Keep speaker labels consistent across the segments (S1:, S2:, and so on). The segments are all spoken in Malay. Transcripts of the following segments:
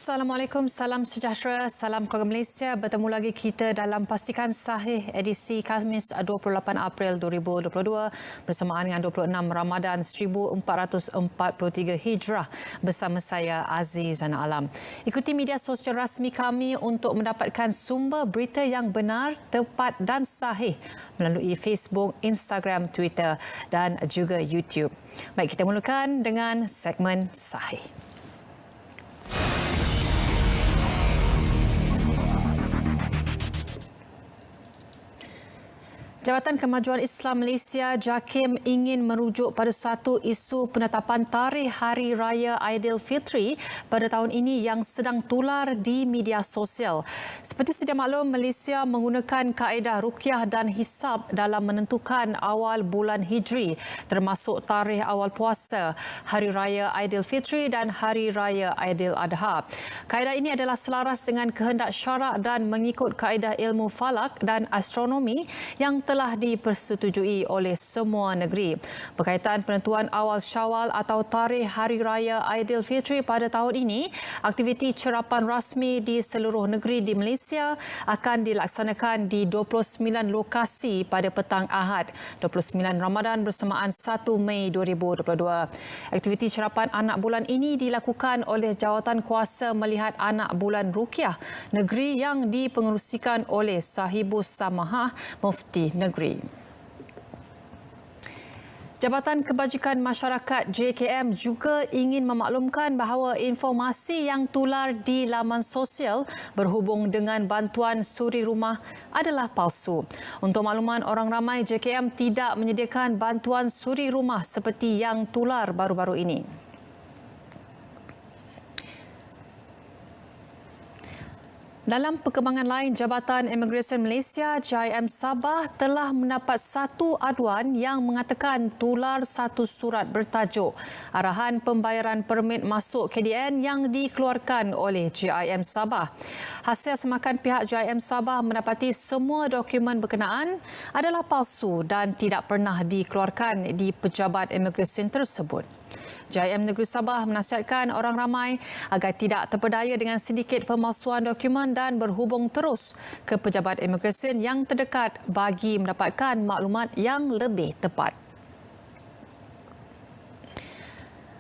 S1: Assalamualaikum, salam sejahtera, salam keluarga Malaysia. Bertemu lagi kita dalam Pastikan Sahih edisi Khamis 28 April 2022 bersamaan dengan 26 Ramadan 1443 Hijrah bersama saya Aziz Zana Alam. Ikuti media sosial rasmi kami untuk mendapatkan sumber berita yang benar, tepat dan sahih melalui Facebook, Instagram, Twitter dan juga YouTube. Baik, kita mulakan dengan segmen Sahih. Jabatan Kemajuan Islam Malaysia JAKIM ingin merujuk pada satu isu penetapan tarikh Hari Raya Aidilfitri pada tahun ini yang sedang tular di media sosial. Seperti sedia maklum, Malaysia menggunakan kaedah ruqyah dan hisab dalam menentukan awal bulan Hijri, termasuk tarikh awal puasa, Hari Raya Aidilfitri dan Hari Raya Aidiladha. Kaedah ini adalah selaras dengan kehendak syarak dan mengikut kaedah ilmu falak dan astronomi yang telah dipersetujui oleh semua negeri. Berkaitan penentuan awal Syawal atau tarikh Hari Raya Aidilfitri pada tahun ini, aktiviti cerapan rasmi di seluruh negeri di Malaysia akan dilaksanakan di 29 lokasi pada petang Ahad 29 Ramadan bersamaan 1 Mei 2022. Aktiviti cerapan anak bulan ini dilakukan oleh Jawatan Kuasa Melihat Anak Bulan Ruqyah Negeri yang dipengerusikan oleh Sahibus Samahah Mufti Negeri. Jabatan Kebajikan Masyarakat JKM juga ingin memaklumkan bahawa informasi yang tular di laman sosial berhubung dengan bantuan suri rumah adalah palsu. Untuk makluman orang ramai, JKM tidak menyediakan bantuan suri rumah seperti yang tular baru-baru ini. Dalam perkembangan lain, Jabatan Imigresen Malaysia JIM Sabah telah mendapat satu aduan yang mengatakan tular satu surat bertajuk Arahan Pembayaran Permit Masuk KDN yang dikeluarkan oleh JIM Sabah. Hasil semakan pihak JIM Sabah mendapati semua dokumen berkenaan adalah palsu dan tidak pernah dikeluarkan di pejabat imigresen tersebut. JIM Negeri Sabah menasihatkan orang ramai agar tidak terpedaya dengan sindiket pemalsuan dokumen dan berhubung terus ke pejabat imigresen yang terdekat bagi mendapatkan maklumat yang lebih tepat.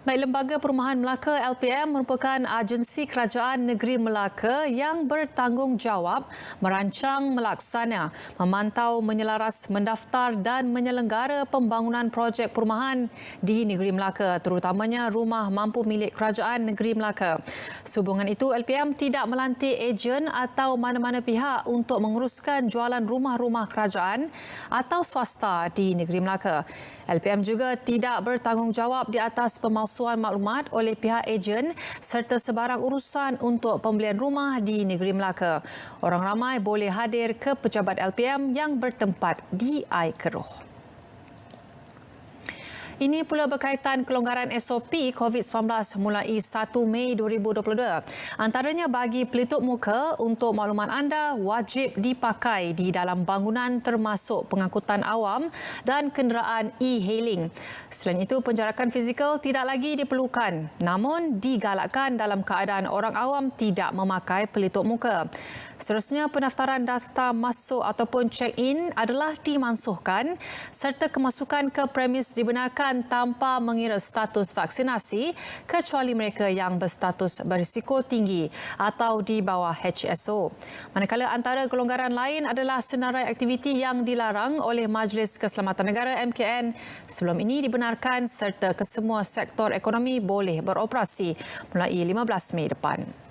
S1: Baik, Lembaga Perumahan Melaka LPM merupakan agensi kerajaan negeri Melaka yang bertanggungjawab merancang, melaksana, memantau, menyelaras, mendaftar dan menyelenggara pembangunan projek perumahan di negeri Melaka, terutamanya rumah mampu milik kerajaan negeri Melaka. Sehubungan itu, LPM tidak melantik ejen atau mana-mana pihak untuk menguruskan jualan rumah-rumah kerajaan atau swasta di negeri Melaka. LPM juga tidak bertanggungjawab di atas pemalsuan maklumat oleh pihak ejen serta sebarang urusan untuk pembelian rumah di negeri Melaka. Orang ramai boleh hadir ke pejabat LPM yang bertempat di Air Keroh. Ini pula berkaitan kelonggaran SOP COVID-19 mulai 1 Mei 2022. Antaranya bagi pelitup muka, untuk makluman anda, wajib dipakai di dalam bangunan termasuk pengangkutan awam dan kenderaan e-hailing. Selain itu, penjarakan fizikal tidak lagi diperlukan, namun digalakkan dalam keadaan orang awam tidak memakai pelitup muka. Seterusnya, pendaftaran daftar masuk ataupun check-in adalah dimansuhkan serta kemasukan ke premis dibenarkan tanpa mengira status vaksinasi kecuali mereka yang berstatus berisiko tinggi atau di bawah HSO. Manakala antara kelonggaran lain adalah senarai aktiviti yang dilarang oleh Majlis Keselamatan Negara MKN sebelum ini dibenarkan serta kesemua sektor ekonomi boleh beroperasi mulai 15 Mei depan.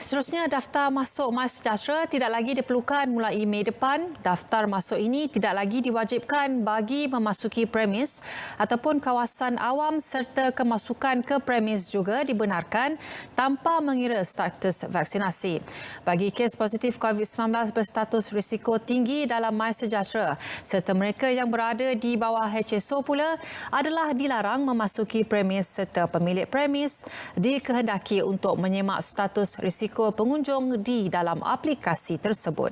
S1: Seterusnya, daftar masuk MySejahtera tidak lagi diperlukan mulai Mei depan. Daftar masuk ini tidak lagi diwajibkan bagi memasuki premis ataupun kawasan awam serta kemasukan ke premis juga dibenarkan tanpa mengira status vaksinasi. Bagi kes positif COVID-19 berstatus risiko tinggi dalam MySejahtera serta mereka yang berada di bawah HSO pula adalah dilarang memasuki premis serta pemilik premis dikehendaki untuk menyemak status risiko pengunjung di dalam aplikasi tersebut.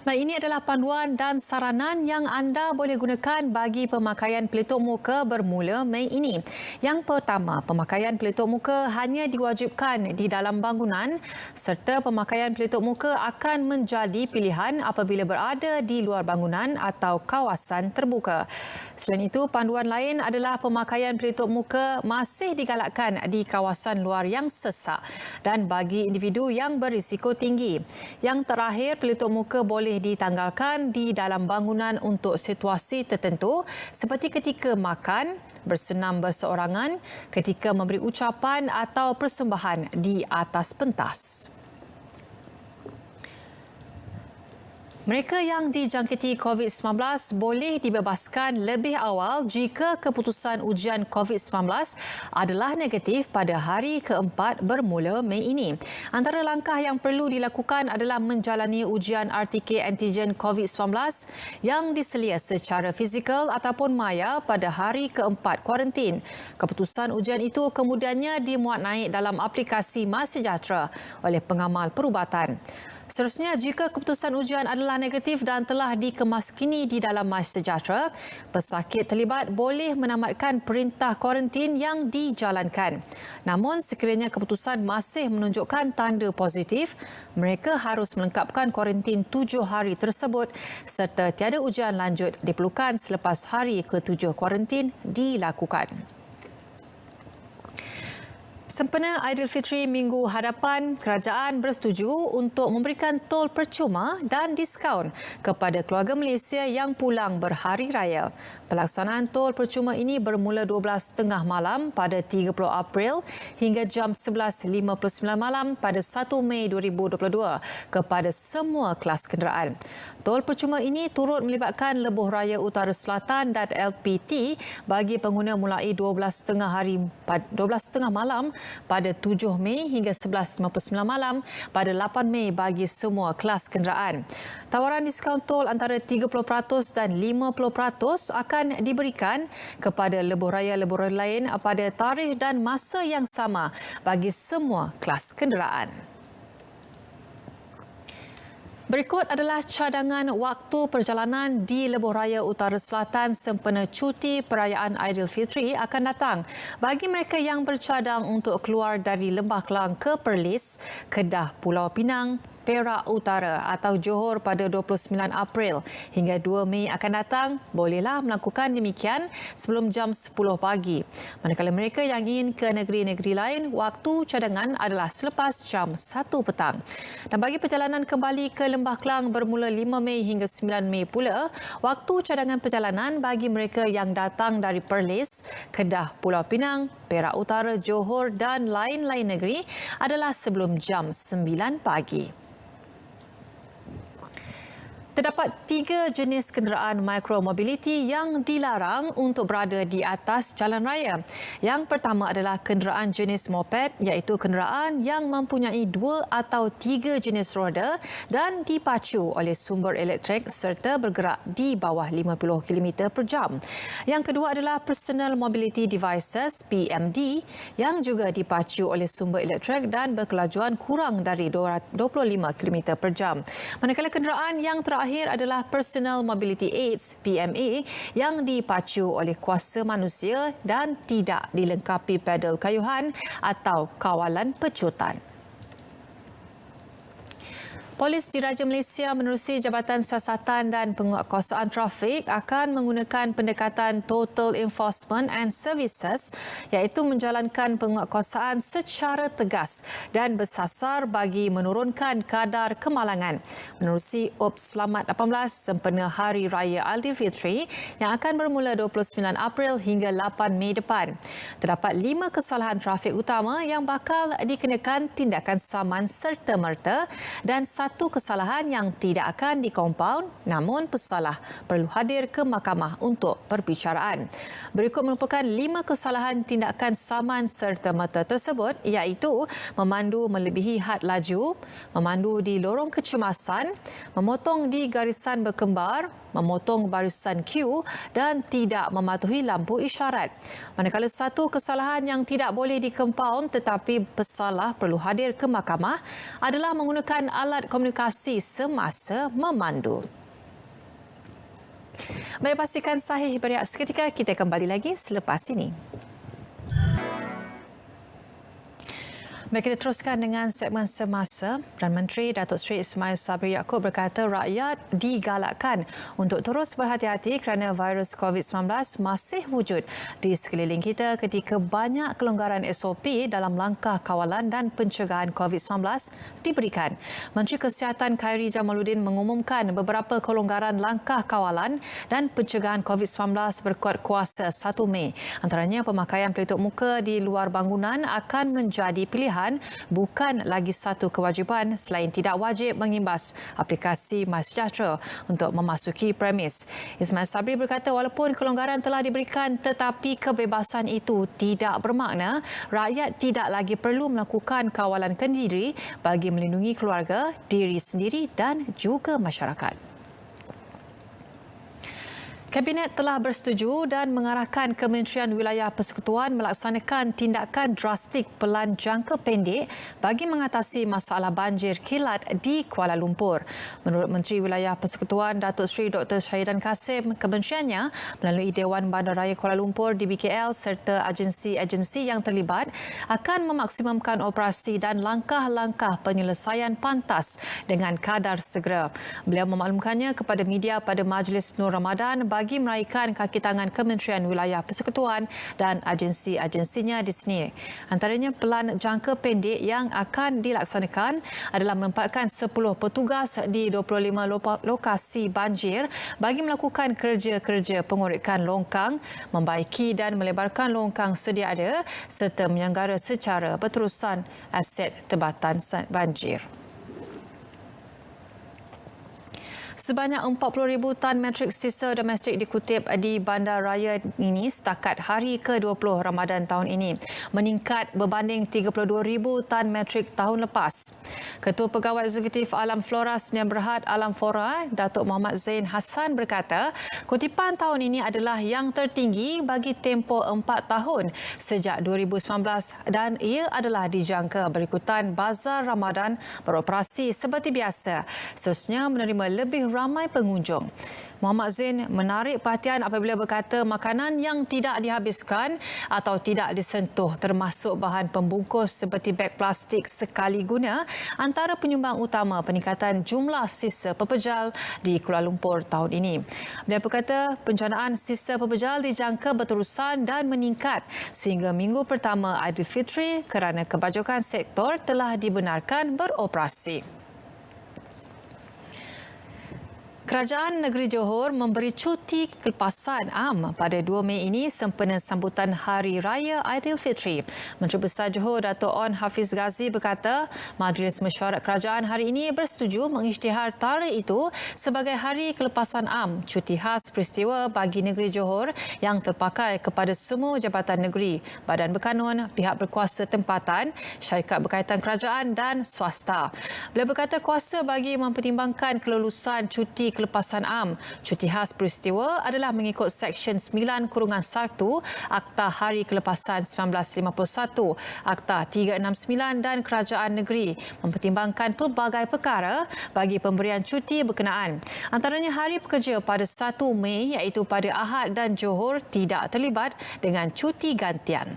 S1: Baik, ini adalah panduan dan saranan yang anda boleh gunakan bagi pemakaian pelitup muka bermula Mei ini. Yang pertama, pemakaian pelitup muka hanya diwajibkan di dalam bangunan serta pemakaian pelitup muka akan menjadi pilihan apabila berada di luar bangunan atau kawasan terbuka. Selain itu, panduan lain adalah pemakaian pelitup muka masih digalakkan di kawasan luar yang sesak dan bagi individu yang berisiko tinggi. Yang terakhir, pelitup muka boleh ditanggalkan di dalam bangunan untuk situasi tertentu seperti ketika makan, bersenam berseorangan, ketika memberi ucapan atau persembahan di atas pentas. Mereka yang dijangkiti COVID-19 boleh dibebaskan lebih awal jika keputusan ujian COVID-19 adalah negatif pada hari keempat bermula Mei ini. Antara langkah yang perlu dilakukan adalah menjalani ujian RTK antigen COVID-19 yang diselia secara fizikal ataupun maya pada hari keempat kuarantin. Keputusan ujian itu kemudiannya dimuat naik dalam aplikasi MySejahtera oleh pengamal perubatan. Seterusnya, jika keputusan ujian adalah negatif dan telah dikemaskini di dalam MySejahtera, pesakit terlibat boleh menamatkan perintah kuarantin yang dijalankan. Namun, sekiranya keputusan masih menunjukkan tanda positif, mereka harus melengkapkan kuarantin 7 hari tersebut serta tiada ujian lanjut diperlukan selepas hari ke-7 kuarantin dilakukan. Sempena Aidilfitri minggu hadapan, kerajaan bersetuju untuk memberikan tol percuma dan diskaun kepada keluarga Malaysia yang pulang berhari raya. Pelaksanaan tol percuma ini bermula 12.30 malam pada 30 April hingga jam 11.59 malam pada 1 Mei 2022 kepada semua kelas kenderaan. Tol percuma ini turut melibatkan Lebuh Raya Utara Selatan dan LPT bagi pengguna mulai 12.30 malam pada 7 Mei hingga 11.59 malam pada 8 Mei bagi semua kelas kenderaan. Tawaran diskaun tol antara 30% dan 50% akan diberikan kepada lebuh raya lain pada tarikh dan masa yang sama bagi semua kelas kenderaan. Berikut adalah cadangan waktu perjalanan di Lebuh Raya Utara Selatan sempena cuti perayaan Aidilfitri akan datang. Bagi mereka yang bercadang untuk keluar dari Lembah Kelang ke Perlis, Kedah, Pulau Pinang, Perak Utara atau Johor pada 29 April hingga 2 Mei akan datang, bolehlah melakukan demikian sebelum jam 10 pagi. Manakala mereka yang ingin ke negeri-negeri lain, waktu cadangan adalah selepas jam 1 petang. Dan bagi perjalanan kembali ke Lembah Kelang bermula 5 Mei hingga 9 Mei pula, waktu cadangan perjalanan bagi mereka yang datang dari Perlis, Kedah, Pulau Pinang, Perak Utara, Johor dan lain-lain negeri adalah sebelum jam 9 pagi. Terdapat 3 jenis kenderaan mikromobiliti yang dilarang untuk berada di atas jalan raya. Yang pertama adalah kenderaan jenis moped, iaitu kenderaan yang mempunyai 2 atau 3 jenis roda dan dipacu oleh sumber elektrik serta bergerak di bawah 50 km per jam. Yang kedua adalah Personal Mobility Devices (PMD) yang juga dipacu oleh sumber elektrik dan berkelajuan kurang dari 25 km per jam. Manakala kenderaan yang terakhir adalah Personal Mobility Aids (PMA) yang dipacu oleh kuasa manusia dan tidak dilengkapi pedal kayuhan atau kawalan pecutan. Polis Diraja Malaysia menerusi Jabatan Siasatan dan Penguatkuasaan Trafik akan menggunakan pendekatan Total Enforcement and Services iaitu menjalankan penguatkuasaan secara tegas dan bersasar bagi menurunkan kadar kemalangan menerusi UPS Selamat 18 sempena Hari Raya Aidilfitri yang akan bermula 29 April hingga 8 Mei depan. Terdapat 5 kesalahan trafik utama yang bakal dikenakan tindakan saman serta-merta dan 1 kesalahan yang tidak akan dikompaun namun pesalah perlu hadir ke mahkamah untuk perbicaraan. Berikut merupakan 5 kesalahan tindakan saman serta-merta tersebut iaitu memandu melebihi had laju, memandu di lorong kecemasan, memotong di garisan berkembar, memotong barisan queue dan tidak mematuhi lampu isyarat. Manakala 1 kesalahan yang tidak boleh dikompaun tetapi pesalah perlu hadir ke mahkamah adalah menggunakan alat komunikasi komunikasi semasa memandu. Mari pastikan sahih berehat seketika, kita kembali lagi selepas ini. Baik, kita teruskan dengan segmen semasa. Perdana Menteri Datuk Seri Ismail Sabri Yaakob berkata rakyat digalakkan untuk terus berhati-hati kerana virus COVID-19 masih wujud di sekeliling kita ketika banyak kelonggaran SOP dalam langkah kawalan dan pencegahan COVID-19 diberikan. Menteri Kesihatan Khairy Jamaluddin mengumumkan beberapa kelonggaran langkah kawalan dan pencegahan COVID-19 berkuat kuasa 1 Mei. Antaranya pemakaian pelitup muka di luar bangunan akan menjadi pilihan, bukan lagi satu kewajipan selain tidak wajib mengimbas aplikasi MySejahtera untuk memasuki premis. Ismail Sabri berkata walaupun kelonggaran telah diberikan tetapi kebebasan itu tidak bermakna rakyat tidak lagi perlu melakukan kawalan kendiri bagi melindungi keluarga, diri sendiri dan juga masyarakat. Kabinet telah bersetuju dan mengarahkan Kementerian Wilayah Persekutuan melaksanakan tindakan drastik pelan jangka pendek bagi mengatasi masalah banjir kilat di Kuala Lumpur. Menurut Menteri Wilayah Persekutuan Datuk Seri Dr. Syahidan Kasim, kementeriannya melalui Dewan Bandaraya Kuala Lumpur DBKL serta agensi-agensi yang terlibat akan memaksimumkan operasi dan langkah-langkah penyelesaian pantas dengan kadar segera. Beliau memaklumkannya kepada media pada Majlis Nur Ramadan bagi meraihkan kaki tangan Kementerian Wilayah Persekutuan dan agensi-agensinya di sini. Antaranya pelan jangka pendek yang akan dilaksanakan adalah menempatkan 10 petugas di 25 lokasi banjir bagi melakukan kerja-kerja pengurikan longkang, membaiki dan melebarkan longkang sedia ada serta menyanggara secara berterusan aset tempatan banjir. Sebanyak 40,000 tan metrik sisa domestik dikutip di bandaraya ini setakat hari ke-20 Ramadan tahun ini, meningkat berbanding 32,000 tan metrik tahun lepas. Ketua Pegawai Eksekutif Alam Flora Sdn Bhd Alam Flora, Datuk Muhammad Zain Hassan berkata, kutipan tahun ini adalah yang tertinggi bagi tempoh 4 tahun sejak 2019 dan ia adalah dijangka berikutan Bazar Ramadan beroperasi seperti biasa, seterusnya menerima lebih ramai pengunjung. Muhammad Zain menarik perhatian apabila berkata makanan yang tidak dihabiskan atau tidak disentuh termasuk bahan pembungkus seperti beg plastik sekali guna antara penyumbang utama peningkatan jumlah sisa pepejal di Kuala Lumpur tahun ini. Beliau berkata penjanaan sisa pepejal dijangka berterusan dan meningkat sehingga minggu pertama Aidilfitri kerana kebajikan sektor telah dibenarkan beroperasi. Kerajaan Negeri Johor memberi cuti kelepasan am pada 2 Mei ini sempena sambutan Hari Raya Aidilfitri. Menteri Besar Johor Dato' On Hafiz Ghazi berkata, Majlis Mesyuarat Kerajaan hari ini bersetuju mengisytihar tarikh itu sebagai Hari Kelepasan Am, cuti khas peristiwa bagi Negeri Johor yang terpakai kepada semua jabatan negeri, badan berkanun, pihak berkuasa tempatan, syarikat berkaitan kerajaan dan swasta. Beliau berkata kuasa bagi mempertimbangkan kelulusan cuti kelepasan am. Cuti khas peristiwa adalah mengikut Seksyen 9-1 Akta Hari Kelepasan 1951, Akta 369 dan Kerajaan Negeri mempertimbangkan pelbagai perkara bagi pemberian cuti berkenaan. Antaranya Hari Pekerja pada 1 Mei iaitu pada Ahad dan Johor tidak terlibat dengan cuti gantian.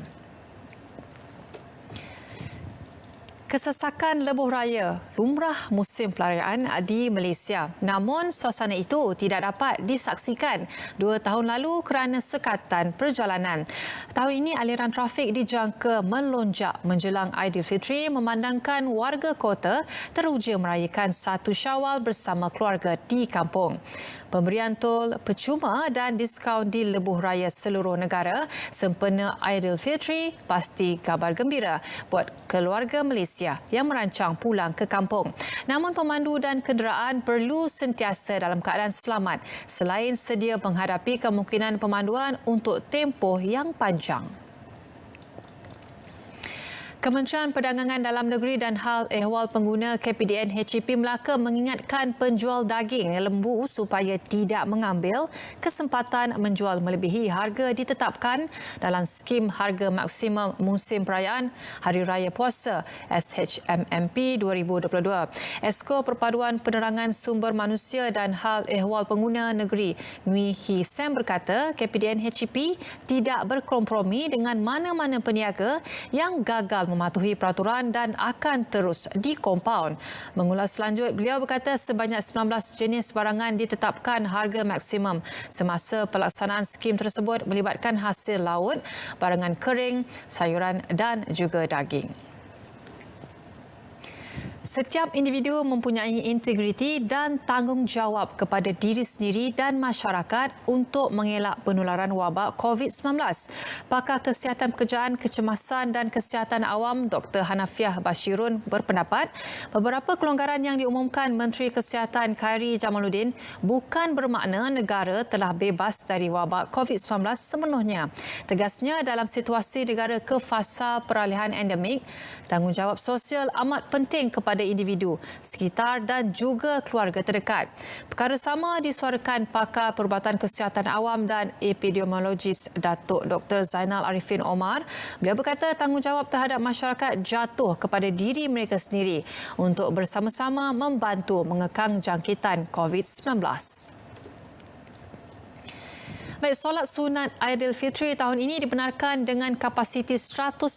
S1: Kesesakan lebuh raya lumrah musim perayaan di Malaysia. Namun suasana itu tidak dapat disaksikan 2 tahun lalu kerana sekatan perjalanan. Tahun ini aliran trafik dijangka melonjak menjelang Aidilfitri memandangkan warga kota teruja merayakan 1 Syawal bersama keluarga di kampung. Pemberian tol percuma dan diskaun di lebuh raya seluruh negara sempena Aidilfitri pasti kabar gembira buat keluarga Malaysia yang merancang pulang ke kampung. Namun pemandu dan kenderaan perlu sentiasa dalam keadaan selamat selain sedia menghadapi kemungkinan pemanduan untuk tempoh yang panjang. Kementerian Perdagangan Dalam Negeri dan Hal Ehwal Pengguna KPDN HEP Melaka mengingatkan penjual daging lembu supaya tidak mengambil kesempatan menjual melebihi harga ditetapkan dalam skim harga maksimum musim perayaan Hari Raya Puasa SHMMP 2022. Esko Perpaduan Penerangan Sumber Manusia dan Hal Ehwal Pengguna Negeri Nui Hee Sem berkata KPDN HEP tidak berkompromi dengan mana-mana peniaga yang gagal mematuhi peraturan dan akan terus dikompaun. Mengulas selanjut, beliau berkata sebanyak 19 jenis barangan ditetapkan harga maksimum semasa pelaksanaan skim tersebut melibatkan hasil laut, barangan kering, sayuran dan juga daging. Setiap individu mempunyai integriti dan tanggungjawab kepada diri sendiri dan masyarakat untuk mengelak penularan wabak COVID-19. Pakar Kesihatan Pekerjaan, Kecemasan dan Kesihatan Awam Dr. Hanafiah Bashirun berpendapat beberapa kelonggaran yang diumumkan Menteri Kesihatan Khairy Jamaluddin bukan bermakna negara telah bebas dari wabak COVID-19 sepenuhnya. Tegasnya, dalam situasi negara ke fasa peralihan endemik, tanggungjawab sosial amat penting kepada individu, sekitar dan juga keluarga terdekat. Perkara sama disuarakan pakar perubatan kesihatan awam dan epidemiologis Datuk Dr. Zainal Arifin Omar. Beliau berkata tanggungjawab terhadap masyarakat jatuh kepada diri mereka sendiri untuk bersama-sama membantu mengekang jangkitan COVID-19. Baik, solat sunat Aidilfitri tahun ini dibenarkan dengan kapasiti 100%,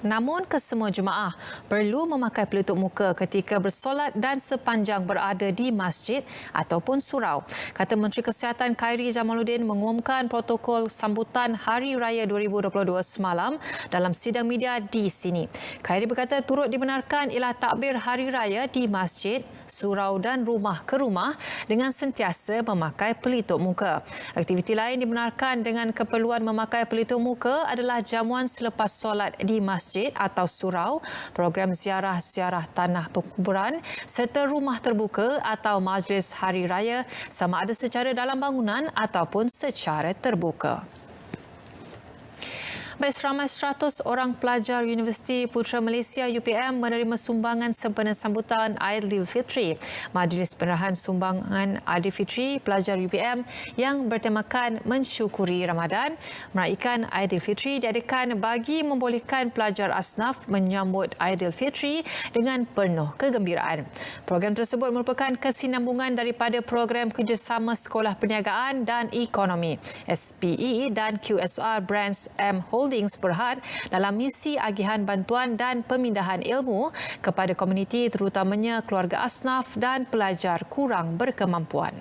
S1: namun kesemua jemaah perlu memakai pelitup muka ketika bersolat dan sepanjang berada di masjid ataupun surau. Kata Menteri Kesihatan Khairy Jamaluddin mengumumkan protokol sambutan Hari Raya 2022 semalam dalam sidang media di sini. Khairy berkata turut dibenarkan ialah takbir Hari Raya di masjid, surau dan rumah ke rumah dengan sentiasa memakai pelitup muka. Aktiviti lain dibenarkan dengan keperluan memakai pelitup muka adalah jamuan selepas solat di masjid atau surau, program ziarah-ziarah tanah perkuburan serta rumah terbuka atau majlis hari raya sama ada secara dalam bangunan ataupun secara terbuka. Baik, seramai 100 orang pelajar Universiti Putra Malaysia UPM menerima sumbangan sempena sambutan Aidilfitri. Majlis Penerahan Sumbangan Aidilfitri pelajar UPM yang bertemakan mensyukuri Ramadan meraihkan Aidilfitri diadakan bagi membolehkan pelajar asnaf menyambut Aidilfitri dengan penuh kegembiraan. Program tersebut merupakan kesinambungan daripada program kerjasama Sekolah Perniagaan dan Ekonomi SPE dan QSR Brands M Holdings Berhad dalam misi agihan bantuan dan pemindahan ilmu kepada komuniti terutamanya keluarga asnaf dan pelajar kurang berkemampuan.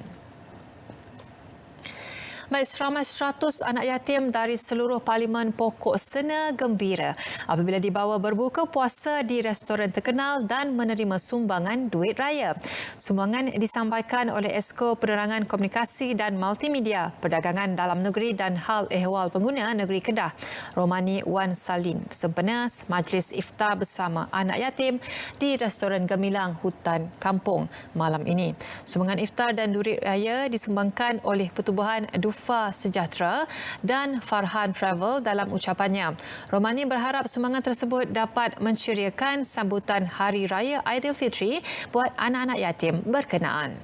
S1: Baik, seramai 100 anak yatim dari seluruh Parlimen Pokok Sena gembira apabila dibawa berbuka puasa di restoran terkenal dan menerima sumbangan duit raya. Sumbangan disampaikan oleh Esko Penerangan Komunikasi dan Multimedia, Perdagangan Dalam Negeri dan Hal Ehwal Pengguna Negeri Kedah, Romani Wan Salin, sempena majlis iftar bersama anak yatim di restoran Gemilang Hutan Kampung malam ini. Sumbangan iftar dan duit raya disumbangkan oleh Pertubuhan Dufa Sejahtera dan Farhan Travel dalam ucapannya. Romani berharap sumbangan tersebut dapat menceriakan sambutan Hari Raya Aidilfitri buat anak-anak yatim berkenaan.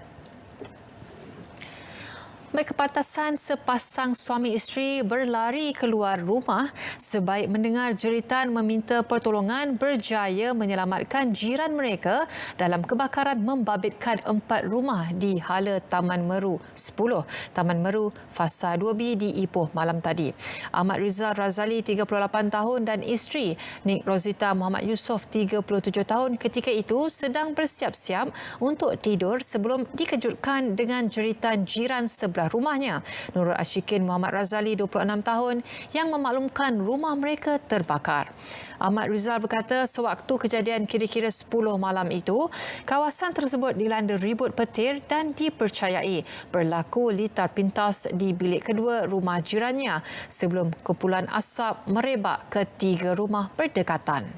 S1: Baik, kepantasan sepasang suami isteri berlari keluar rumah sebaik mendengar jeritan meminta pertolongan berjaya menyelamatkan jiran mereka dalam kebakaran membabitkan 4 rumah di Hala Taman Meru 10, Taman Meru Fasa 2B di Ipoh malam tadi. Ahmad Rizal Razali 38 tahun dan isteri Nik Rozita Muhammad Yusof 37 tahun ketika itu sedang bersiap-siap untuk tidur sebelum dikejutkan dengan jeritan jiran sebelah rumahnya, Nurul Ashikin Muhammad Razali 26 tahun yang memaklumkan rumah mereka terbakar. Ahmad Rizal berkata sewaktu kejadian kira-kira 10 malam itu, kawasan tersebut dilanda ribut petir dan dipercayai berlaku litar pintas di bilik kedua rumah jirannya sebelum kepulan asap merebak ke 3 rumah berdekatan.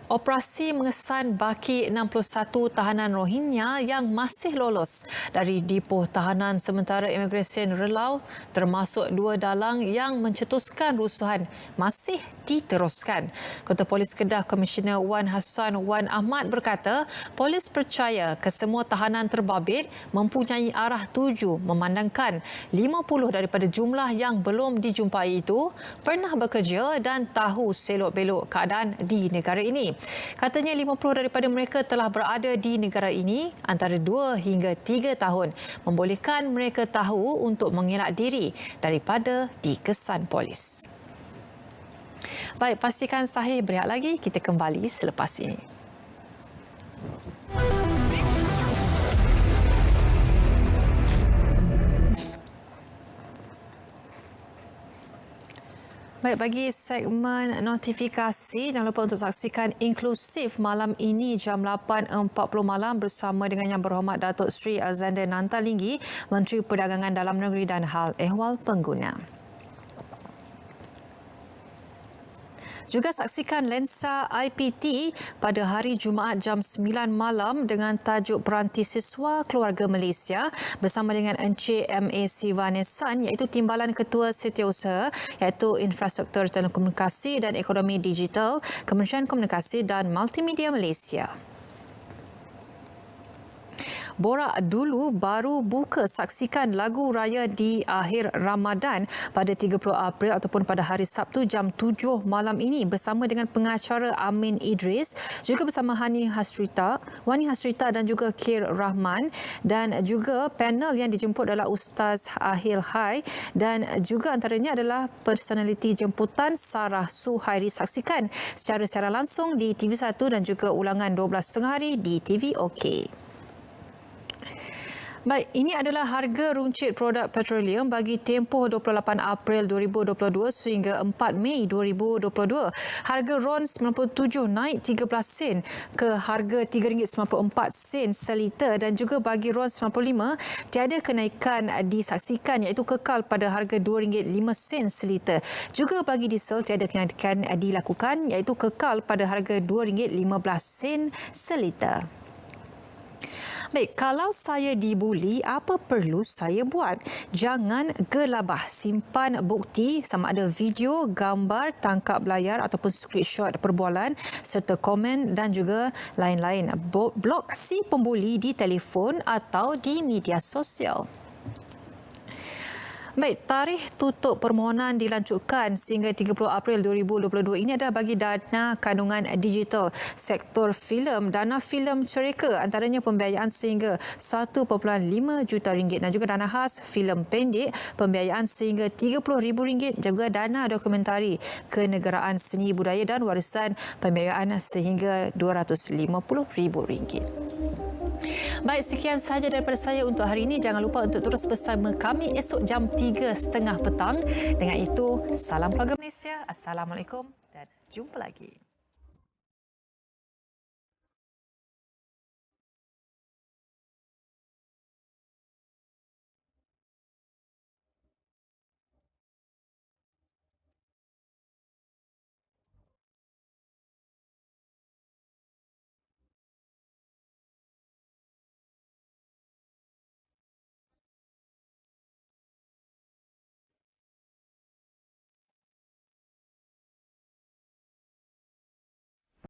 S1: Operasi mengesan baki 61 tahanan Rohingya yang masih lolos dari dipoh tahanan sementara Imigresen Relau termasuk 2 dalang yang mencetuskan rusuhan masih diteruskan. Ketua Polis Kedah Komisioner Wan Hassan Wan Ahmad berkata, polis percaya kesemua tahanan terbabit mempunyai arah tuju memandangkan 50 daripada jumlah yang belum dijumpai itu pernah bekerja dan tahu selok-belok keadaan di negara ini. Katanya 50 daripada mereka telah berada di negara ini antara 2 hingga 3 tahun, membolehkan mereka tahu untuk mengelak diri daripada dikesan polis. Baik, pastikan sahih berehat lagi. Kita kembali selepas ini. Baik, bagi segmen notifikasi, jangan lupa untuk saksikan Inklusif malam ini jam 8.40 malam bersama dengan Yang Berhormat Datuk Seri Alexander Nantalinggi, Menteri Perdagangan Dalam Negeri dan Hal Ehwal Pengguna. Juga saksikan Lensa IPT pada hari Jumaat jam 9 malam dengan tajuk Peranti Siswa Keluarga Malaysia bersama dengan Encik M.A. Sivanesan iaitu Timbalan Ketua Setiausaha iaitu Infrastruktur Telekomunikasi dan Ekonomi Digital Kementerian Komunikasi dan Multimedia Malaysia. Borak dulu baru buka, saksikan lagu raya di akhir Ramadan pada 30 April ataupun pada hari Sabtu jam 7 malam ini bersama dengan pengacara Amin Idris, juga bersama Wani Hasrita dan juga Kir Rahman, dan juga panel yang dijemput adalah Ustaz Ahil Hai dan juga antaranya adalah personaliti jemputan Sarah Suhairi. Saksikan secara langsung di TV1 dan juga ulangan 12.30 hari di TV OK. Baik, ini adalah harga runcit produk petroleum bagi tempoh 28 April 2022 sehingga 4 Mei 2022. Harga RON 97 naik 13 sen ke harga RM3.94 seliter dan juga bagi RON 95 tiada kenaikan disaksikan iaitu kekal pada harga RM2.05 seliter. Juga bagi diesel tiada kenaikan dilakukan iaitu kekal pada harga RM2.15 seliter. Baik, kalau saya dibuli, apa perlu saya buat? Jangan gelabah. Simpan bukti sama ada video, gambar, tangkap layar ataupun screenshot perbualan serta komen dan juga lain-lain. Blok si pembuli di telefon atau di media sosial. Baik, tarikh tutup permohonan dilanjutkan sehingga 30 April 2022. Ini adalah bagi dana kandungan digital sektor filem, dana filem cereka antaranya pembiayaan sehingga RM1.5 juta dan juga dana khas filem pendek pembiayaan sehingga RM30,000, juga dana dokumentari kenegaraan seni budaya dan warisan pembiayaan sehingga RM250,000. Baik, sekian sahaja daripada saya untuk hari ini. Jangan lupa untuk terus bersama kami esok jam 3.30 petang. Dengan itu, salam keluarga Malaysia. Assalamualaikum dan jumpa lagi.